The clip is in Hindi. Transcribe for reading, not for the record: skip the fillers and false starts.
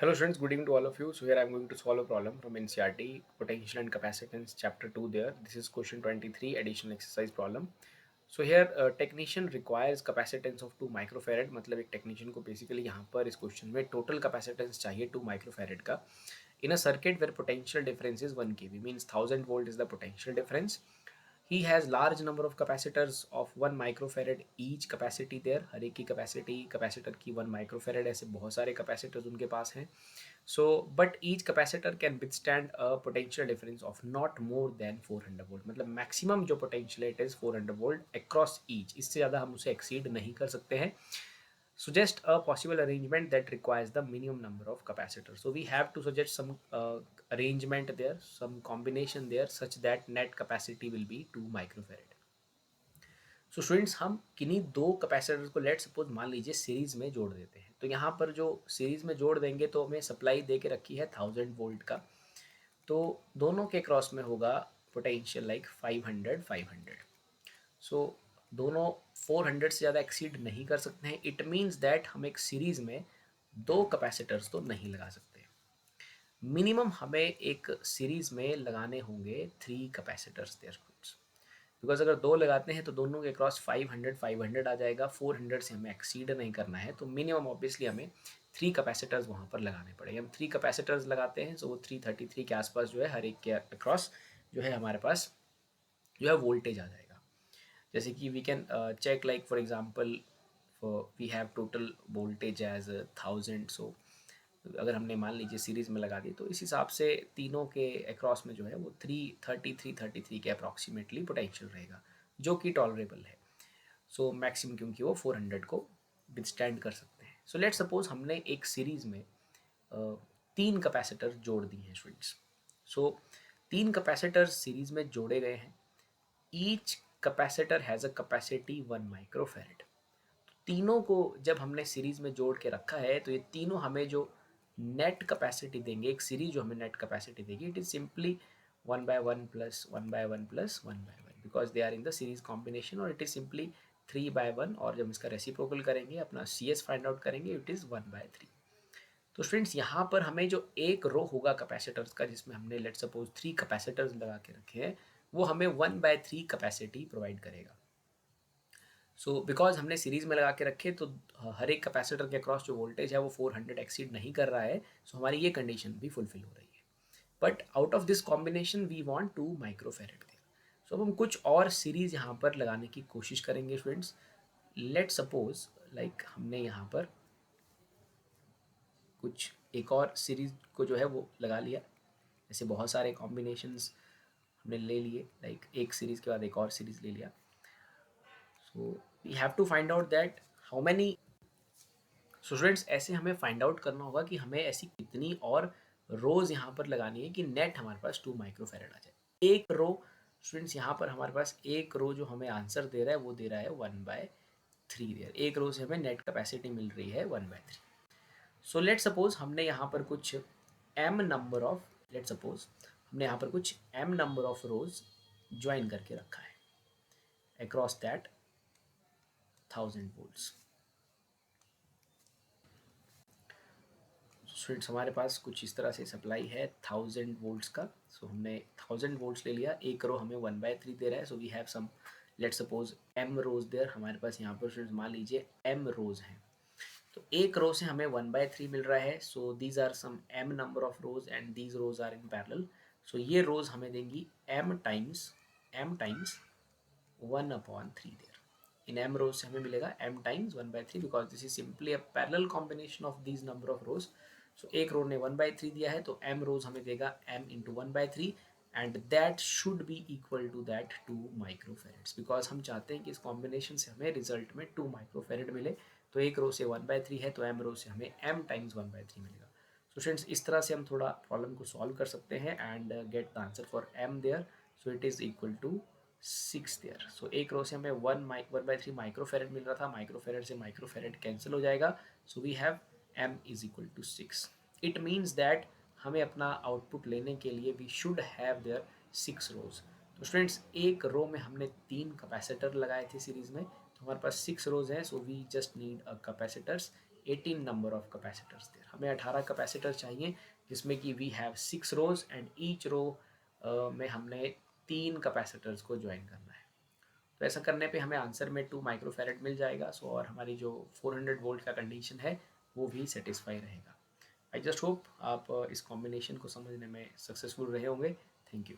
Hello students, good evening to all of you. So here I am going to solve a problem from NCERT, Potential and Capacitance Chapter 2 there. This is question 23, additional exercise problem. So here technician requires capacitance of 2 microfarad. मतलब एक technician को basically यहाँ पर इस question में total capacitance चाहिए 2 microfarad का. In a circuit where potential difference is 1 kV, means 1000 volt is the potential difference. He has large number of capacitors of 1 microfarad each capacity there. हर एक की capacity capacitor की 1 microfarad ऐसे बहुत सारे capacitors उनके पास हैं. So but each capacitor can withstand a potential difference of not more than 400 volt. मतलब maximum जो potential है it is 400 volt across each. इससे ज़्यादा हम उसे exceed नहीं कर सकते हैं. Suggest a possible arrangement that requires the minimum number of capacitors. So we have to suggest some arrangement there, some combination there such that net capacity will be 2 microfarad. So students हम किन्हीं दो कैपेसिटर्स को लेट सपोज मान लीजिए सीरीज में जोड़ देते हैं. तो यहाँ पर जो सीरीज में जोड़ देंगे तो हमें सप्लाई दे के रखी है 1000 वोल्ट का. तो दोनों के क्रॉस में होगा पोटेंशियल लाइक 500. सो दोनों 400 से ज़्यादा एक्सीड नहीं कर सकते हैं. इट मीन्स दैट हम एक सीरीज़ में दो कैपेसिटर्स तो नहीं लगा सकते. मिनिमम हमें एक सीरीज़ में लगाने होंगे 3 कैपेसिटर्स देयर. बिकॉज अगर दो लगाते हैं तो दोनों के क्रॉस 500 आ जाएगा. 400 से हमें एक्सीड नहीं करना है तो मिनिमम ऑब्वियसली हमें 3 कैपेसिटर्स वहाँ पर लगाने पड़ेंगे. हम 3 कैपेसिटर्स लगाते हैं. सो वो 333 के आसपास जो है हर एक के अक्रॉस जो है हमारे पास जो है वोल्टेज आ जाएगा. जैसे कि we can check like for example we have total voltage as 1000. So अगर हमने मान लीजिए सीरीज़ में लगा दी तो इस हिसाब से तीनों के अक्रॉस में जो है वो 333 के अप्रॉक्सीमेटली पोटेंशियल रहेगा जो कि टॉलरेबल है. सो मैक्सिमम क्योंकि वो 400 को विथस्टैंड कर सकते हैं. सो लेट सपोज हमने एक सीरीज़ में 3 कैपेसिटर जोड़ दिए हैं स्टूडेंट्स. सो 3 कैपेसिटर सीरीज़ में जोड़े गए हैं. Each capacitor has a capacity 1 microfarad. तीनों को जब हमने सीरीज़ में जोड़ के रखा है तो ये तीनों हमें जो नेट कैपेसिटी देंगे, एक सीरीज जो हमें नेट कैपेसिटी देगी, it is simply 1/1 plus 1/1 plus 1/1 because they are in the series combination. और इट इज़ सिंपली 3/1. और जब इसका रेसिप्रोकल करेंगे अपना CS फाइंड आउट करेंगे इट इज़ 1/3. तो स्टूडेंट्स यहाँ पर हमें जो एक रो होगा कैपेसिटर्स का जिसमें हमने लेट सपोज 3 कैपेसिटर्स लगा के रखे हैं वो हमें 1/3 कैपेसिटी प्रोवाइड करेगा. सो बिकॉज हमने सीरीज में लगा के रखे तो हर एक कैपेसिटर के अक्रॉस जो वोल्टेज है वो 400 एक्सीड नहीं कर रहा है. सो हमारी ये कंडीशन भी फुलफिल हो रही है. But out of this combination we want 2 microfarad there. So अब हम कुछ और सीरीज यहाँ पर लगाने की कोशिश करेंगे स्टूडेंट्स. लेट सपोज लाइक हमने यहाँ पर कुछ एक और सीरीज को जो है वो लगा लिया. जैसे बहुत सारे कॉम्बिनेशंस हमने ले लिए, लाइक एक सीरीज़ के बाद एक और सीरीज़ ले लिया. So we have to find out that how many. So students ऐसे हमें फाइंड आउट करना होगा कि हमें ऐसी कितनी और रोज़ यहाँ पर लगानी है कि नेट हमारे पास 2 माइक्रोफेरेड आ जाए. एक रो स्टूडेंट्स यहाँ पर हमारे पास एक रो जो हमें आंसर दे रहा है वो दे रहा है 1/3 देयर. एक रो से हमें नेट कैपेसिटी मिल रही है 1/3. सो लेट सपोज हमने यहाँ पर कुछ m number of let suppose हमने यहाँ पर कुछ m number of rose join करके रखा है अक्रॉस दैट 1000 वोल्ट्स. स्टूडेंट्स हमारे पास कुछ इस तरह से सप्लाई है 1000 वोल्ट्स का. सो हमने 1000 वोल्ट्स ले लिया. एक रो हमें 1/3 दे रहा है. So we have some let suppose m rows there. हमारे पास यहाँ पर स्टूडेंट्स मान लीजिए m रोज हैं. तो एक रो से हमें 1/3 मिल रहा है. So these are some m number of rows and these rows are in parallel. So ये रोज हमें देंगी m टाइम्स 1/3 देयर. इन m रोज से हमें मिलेगा m times 1/3 because this is simply a parallel combination of these number of rows. So एक रो ने 1/3 दिया है तो m रोज हमें देगा m into 1/3 and that should be equal to that 2 microfarads. Because हम चाहते हैं कि इस कॉम्बिनेशन से हमें रिजल्ट में 2 माइक्रोफेरेड मिले. तो एक रो से 1/3 है तो m रो से हमें m टाइम्स 1/3 मिलेगा. सो स्टूडेंट्स इस तरह से हम थोड़ा प्रॉब्लम को सॉल्व कर सकते हैं and get the answer for m there. So it is equal to 6 there. सो एक रो से हमें 1/3 माइक्रोफेरेड मिल रहा था. माइक्रोफेरेड से माइक्रोफेरेड कैंसिल हो जाएगा. So we have m is equal to 6. It means that हमें अपना आउटपुट लेने के लिए we should have there 6 rows. तो स्टूडेंट्स एक रो में हमने 3 कैपेसिटर लगाए थे सीरीज में तो हमारे पास 6 रोज हैं. So we just need a capacitors 18 number of capacitors there, हमें 18 कैपेसिटर चाहिए जिसमें कि we have 6 rows and each row में हमने 3 कैपेसिटर्स को ज्वाइन करना है। तो ऐसा करने पे हमें आंसर में 2 माइक्रोफेरेड मिल जाएगा। सो और हमारी जो 400 वोल्ट का कंडीशन है वो भी सेटिस्फाई रहेगा। आई जस्ट होप आप इस कॉम्बिनेशन को समझने में सक्सेसफुल रहे होंगे। Thank you.